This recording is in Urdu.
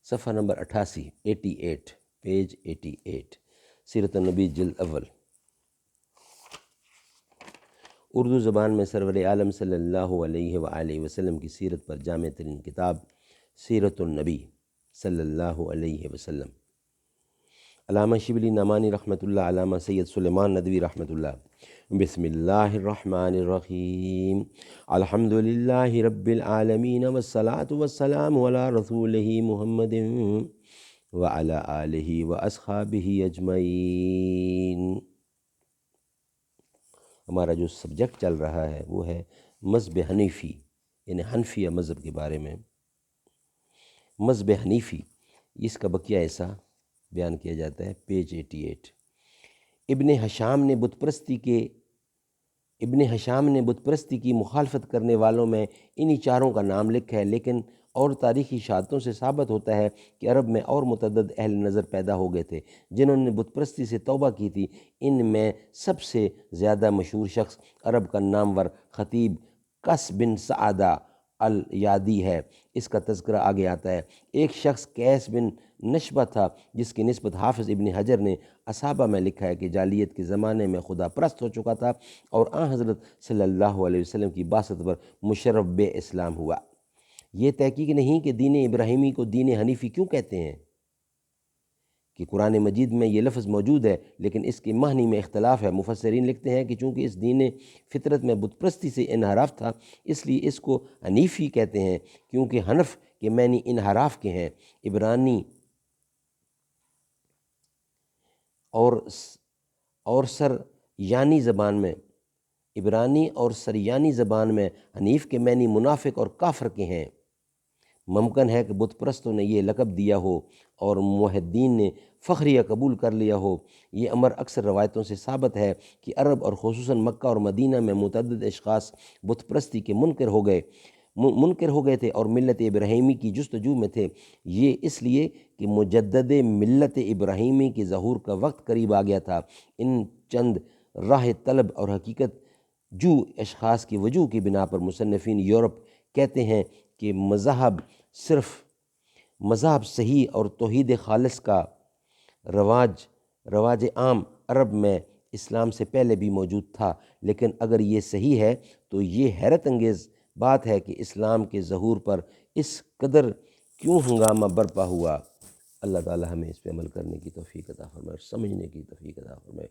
صفحہ نمبر 88 پیج 88، سیرت النبی جلد اول۔ اردو زبان میں سرور عالم صلی اللہ علیہ وآلہ وسلم کی سیرت پر جامع ترین کتاب سیرت النبی صلی اللہ علیہ وسلم، علامہ شبلی نعمانی رحمۃ اللہ، علامہ سید سلیمان ندوی رحمۃ اللہ۔ بسم اللہ الرحمن الرحیم، الحمد للہ رب العالمین والصلاة والسلام علی رسولہ محمد وعلی آلہ واصحابہ اجمعین۔ ہمارا جو سبجیکٹ چل رہا ہے وہ ہے مذہب حنیفی، یعنی حنفیہ مذہب کے بارے میں۔ مذہب حنیفی، اس کا بقیہ حصہ بیان کیا جاتا ہے پیج 88۔ ابن حشام نے بت پرستی کی مخالفت کرنے والوں میں انہی چاروں کا نام لکھا ہے، لیکن اور تاریخی شہادتوں سے ثابت ہوتا ہے کہ عرب میں اور متعدد اہل نظر پیدا ہو گئے تھے جنہوں نے بت پرستی سے توبہ کی تھی۔ ان میں سب سے زیادہ مشہور شخص عرب کا نامور خطیب قیس بن سعدہ الیادی ہے۔ اس کا تذکرہ آگے آتا ہے۔ ایک شخص قیس بن نشبہ تھا جس کی نسبت حافظ ابن حجر نے اصابہ میں لکھا ہے کہ جاہلیت کے زمانے میں خدا پرست ہو چکا تھا اور آن حضرت صلی اللہ علیہ وسلم کی بعثت پر مشرف بے اسلام ہوا۔ یہ تحقیق نہیں کہ دین ابراہیمی کو دین حنیفی کیوں کہتے ہیں، کہ قرآن مجید میں یہ لفظ موجود ہے لیکن اس کے معنی میں اختلاف ہے۔ مفسرین لکھتے ہیں کہ چونکہ اس دین فطرت میں بت پرستی سے انحراف تھا، اس لیے اس کو حنیفی کہتے ہیں، کیونکہ حنف کے معنی انحراف کے ہیں۔ عبرانی اور سریانی زبان میں حنیف کے معنی منافق اور کافر کے ہیں۔ ممکن ہے کہ بت پرستوں نے یہ لقب دیا ہو اور موحدین نے فخریہ قبول کر لیا ہو۔ یہ امر اکثر روایتوں سے ثابت ہے کہ عرب اور خصوصاً مکہ اور مدینہ میں متعدد اشخاص بت پرستی کے منکر ہو گئے تھے اور ملت ابراہیمی کی جستجو میں تھے۔ یہ اس لیے کہ مجدد ملت ابراہیمی کے ظہور کا وقت قریب آ گیا تھا۔ ان چند راہ طلب اور حقیقت جو اشخاص کی وجوہ کی بنا پر مصنفین یورپ کہتے ہیں کہ مذہب صحیح اور توحید خالص کا رواج عام عرب میں اسلام سے پہلے بھی موجود تھا، لیکن اگر یہ صحیح ہے تو یہ حیرت انگیز بات ہے کہ اسلام کے ظہور پر اس قدر کیوں ہنگامہ برپا ہوا۔ اللہ تعالی ہمیں اس پہ عمل کرنے کی توفیق عطا فرمائے اور سمجھنے کی توفیق عطا فرمائے۔